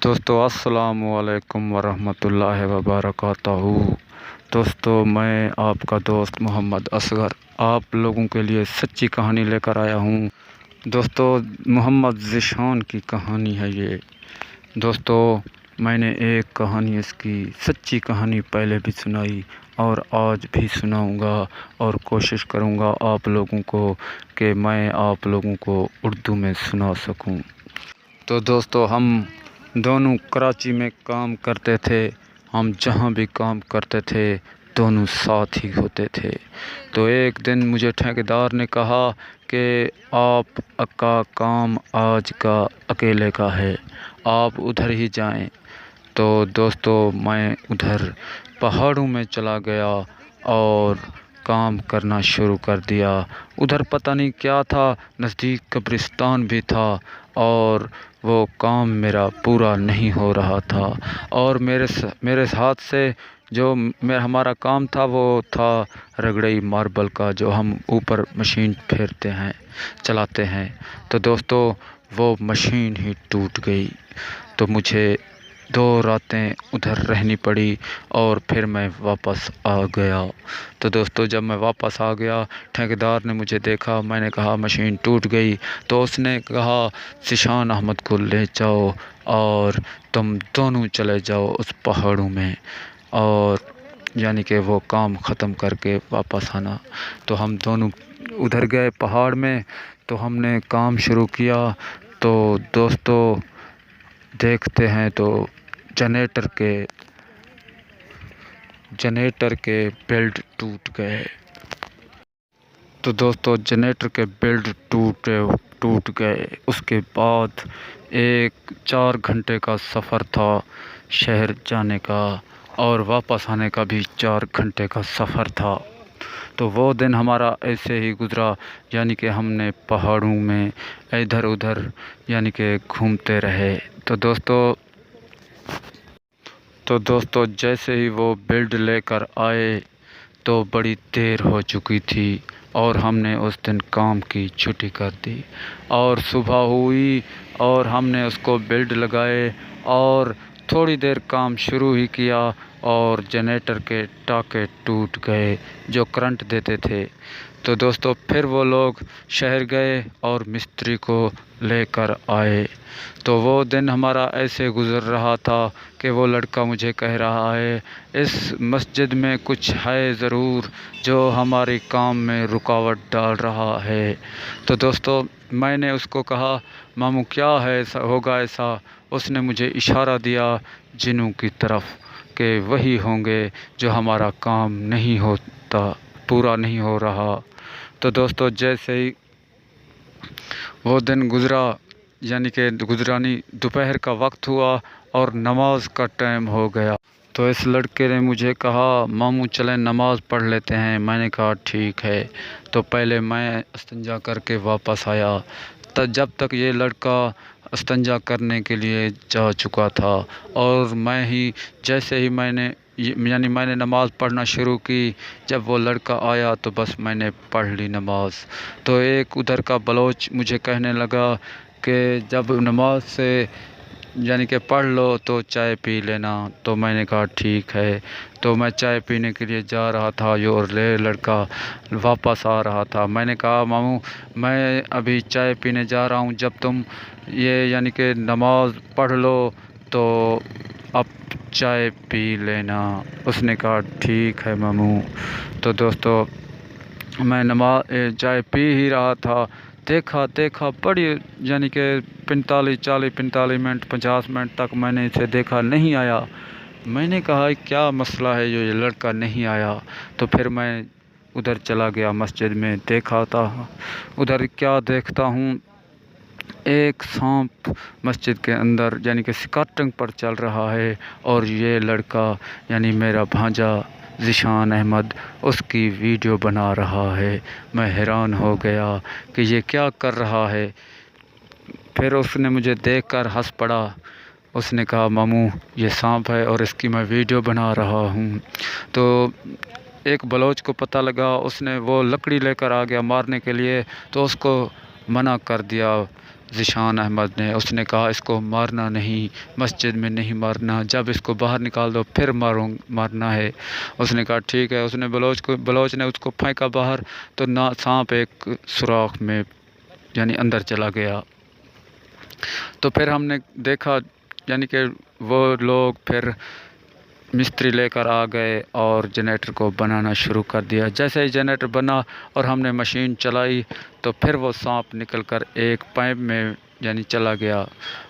दोस्तों अस्सलाम वालेकुम वरहमतुल्लाहि वबरकातुहू। दोस्तों मैं आपका दोस्त मोहम्मद असगर आप लोगों के लिए सच्ची कहानी लेकर आया हूँ। दोस्तों मोहम्मद ज़ीशान की कहानी है ये। दोस्तों मैंने एक कहानी इसकी सच्ची कहानी पहले भी सुनाई और आज भी सुनाऊंगा और कोशिश करूंगा आप लोगों को कि मैं आप लोगों को उर्दू में सुना सकूं। तो दोस्तों हम दोनों कराची में काम करते थे। हम जहाँ भी काम करते थे दोनों साथ ही होते थे। तो एक दिन मुझे ठेकेदार ने कहा कि आप का काम आज का अकेले का है, आप उधर ही जाएं। तो दोस्तों मैं उधर पहाड़ों में चला गया और काम करना शुरू कर दिया। उधर पता नहीं क्या था, नज़दीक कब्रिस्तान भी था और वो काम मेरा पूरा नहीं हो रहा था। और मेरे हाथ से जो हमारा काम था वो था रगड़ई मार्बल का, जो हम ऊपर मशीन फेरते हैं चलाते हैं। तो दोस्तों वो मशीन ही टूट गई। तो मुझे 2 रातें उधर रहनी पड़ी और फिर मैं वापस आ गया। तो दोस्तों जब मैं वापस आ गया ठेकेदार ने मुझे देखा, मैंने कहा मशीन टूट गई। तो उसने कहा ज़ीशान अहमद को ले जाओ और तुम दोनों चले जाओ उस पहाड़ों में, और यानी कि वो काम ख़त्म करके वापस आना। तो हम दोनों उधर गए पहाड़ में, तो हमने काम शुरू किया। तो दोस्तों देखते हैं तो जनरेटर के बेल्ट टूट गए। तो दोस्तों जनरेटर के बेल्ट टूट गए। उसके बाद 4 घंटे का सफ़र था शहर जाने का, और वापस आने का भी 4 घंटे का सफ़र था। तो वो दिन हमारा ऐसे ही गुज़रा, यानी कि हमने पहाड़ों में इधर उधर यानी कि घूमते रहे। तो दोस्तों जैसे ही वो बिल्ड लेकर आए तो बड़ी देर हो चुकी थी और हमने उस दिन काम की छुट्टी कर दी। और सुबह हुई और हमने उसको बिल्ड लगाए और थोड़ी देर काम शुरू ही किया और जनरेटर के टाके टूट गए जो करंट देते थे। तो दोस्तों फिर वो लोग शहर गए और मिस्त्री को लेकर आए। तो वो दिन हमारा ऐसे गुज़र रहा था कि वो लड़का मुझे कह रहा है इस मस्जिद में कुछ है ज़रूर जो हमारे काम में रुकावट डाल रहा है। तो दोस्तों मैंने उसको कहा मामू क्या है, ऐसा होगा ऐसा। उसने मुझे इशारा दिया जिन्हों की तरफ कि वही होंगे जो हमारा काम नहीं होता, पूरा नहीं हो रहा। तो दोस्तों जैसे ही वो दिन गुज़रा, यानी कि गुज़रानी दोपहर का वक्त हुआ और नमाज का टाइम हो गया। तो इस लड़के ने मुझे कहा मामू चलें नमाज़ पढ़ लेते हैं। मैंने कहा ठीक है। तो पहले मैं इस्तिंजा करके वापस आया। तब जब तक ये लड़का इस्तिंजा करने के लिए जा चुका था और जैसे ही मैंने नमाज़ पढ़ना शुरू की, जब वो लड़का आया तो बस मैंने पढ़ ली नमाज़। तो एक उधर का बलोच मुझे कहने लगा कि जब नमाज से यानी कि पढ़ लो तो चाय पी लेना। तो मैंने कहा ठीक है। तो मैं चाय पीने के लिए जा रहा था और लड़का वापस आ रहा था। मैंने कहा मामू मैं अभी चाय पीने जा रहा हूँ, जब तुम ये यानी कि नमाज पढ़ लो तो अब चाय पी लेना। उसने कहा ठीक है मामू। तो दोस्तों मैं चाय पी ही रहा था, देखा बड़ी यानी कि 45 मिनट 50 मिनट तक मैंने इसे देखा, नहीं आया। मैंने कहा क्या मसला है जो ये लड़का नहीं आया। तो फिर मैं उधर चला गया मस्जिद में, देखा था उधर क्या देखता हूँ, एक सांप मस्जिद के अंदर यानी कि स्कर्टिंग पर चल रहा है और ये लड़का यानी मेरा भांजा ज़ीशान अहमद उसकी वीडियो बना रहा है। मैं हैरान हो गया कि ये क्या कर रहा है। फिर उसने मुझे देखकर हंस पड़ा। उसने कहा मामू ये सांप है और इसकी मैं वीडियो बना रहा हूँ। तो एक बलोच को पता लगा, उसने वो लकड़ी लेकर आ गया मारने के लिए, तो उसको मना कर दिया ذیشان احمد نے، اس نے کہا اس کو مارنا نہیں، مسجد میں نہیں مارنا، جب اس کو باہر نکال دو پھر مارنا ہے۔ اس نے کہا ٹھیک ہے۔ اس نے بلوچ نے اس کو پھینکا باہر تو سانپ ایک سوراخ میں یعنی اندر چلا گیا۔ تو پھر ہم نے دیکھا یعنی کہ وہ لوگ پھر مستری لے کر آ گئے اور جنریٹر کو بنانا شروع کر دیا۔ جیسے ہی جنریٹر بنا اور ہم نے مشین چلائی تو پھر وہ سانپ نکل کر ایک پائپ میں یعنی چلا گیا،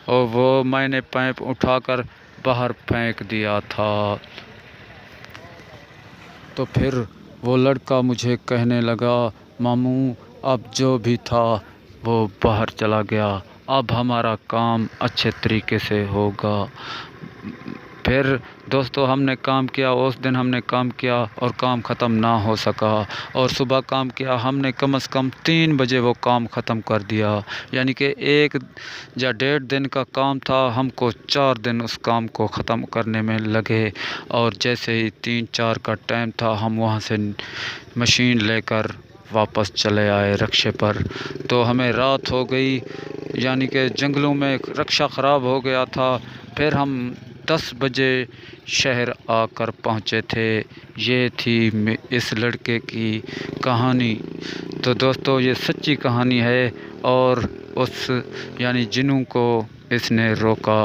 اور وہ میں نے پائپ اٹھا کر باہر پھینک دیا تھا۔ تو پھر وہ لڑکا مجھے کہنے لگا ماموں اب جو بھی تھا وہ باہر چلا گیا، اب ہمارا کام اچھے طریقے سے ہوگا۔ پھر دوستو ہم نے کام کیا، اس دن ہم نے کام کیا اور کام ختم نہ ہو سکا، اور صبح کام کیا ہم نے کم از کم 3 بجے وہ کام ختم کر دیا، یعنی کہ 1 یا 1.5 دن کا کام تھا، ہم کو 4 دن اس کام کو ختم کرنے میں لگے۔ اور جیسے ہی 3-4 کا ٹائم تھا ہم وہاں سے مشین لے کر واپس چلے آئے رکشے پر۔ تو ہمیں رات ہو گئی، یعنی کہ جنگلوں میں رکشہ خراب ہو گیا تھا۔ پھر ہم 10 بجے شہر آ کر پہنچے تھے۔ یہ تھی اس لڑکے کی کہانی۔ تو دوستو یہ سچی کہانی ہے، اور اس یعنی جنوں کو اس نے روکا۔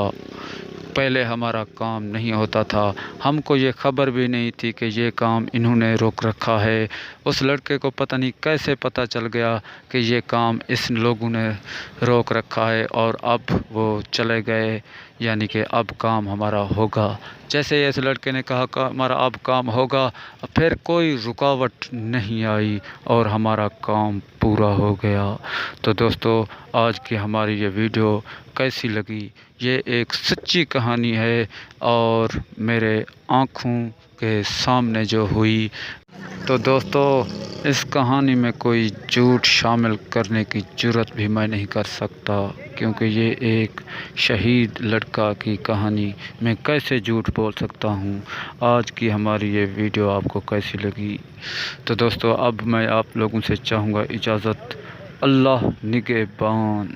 پہلے ہمارا کام نہیں ہوتا تھا، ہم کو یہ خبر بھی نہیں تھی کہ یہ کام انہوں نے روک رکھا ہے۔ اس لڑکے کو پتہ نہیں کیسے پتہ چل گیا کہ یہ کام اس لوگوں نے روک رکھا ہے، اور اب وہ چلے گئے، یعنی کہ اب کام ہمارا ہوگا۔ جیسے اس لڑکے نے کہا کہ ہمارا اب کام ہوگا، پھر کوئی رکاوٹ نہیں آئی اور ہمارا کام پورا ہو گیا۔ تو دوستو آج کی ہماری یہ ویڈیو کیسی لگی؟ یہ ایک سچی کہانی ہے، اور میرے آنکھوں کے سامنے جو ہوئی۔ تو دوستو اس کہانی میں کوئی جھوٹ شامل کرنے کی جرات بھی میں نہیں کر سکتا، کیونکہ یہ ایک شہید لڑکا کی کہانی میں کیسے جھوٹ بول سکتا ہوں۔ آج کی ہماری یہ ویڈیو آپ کو کیسی لگی؟ تو دوستو اب میں آپ لوگوں سے چاہوں گا اجازت۔ اللہ نگہبان۔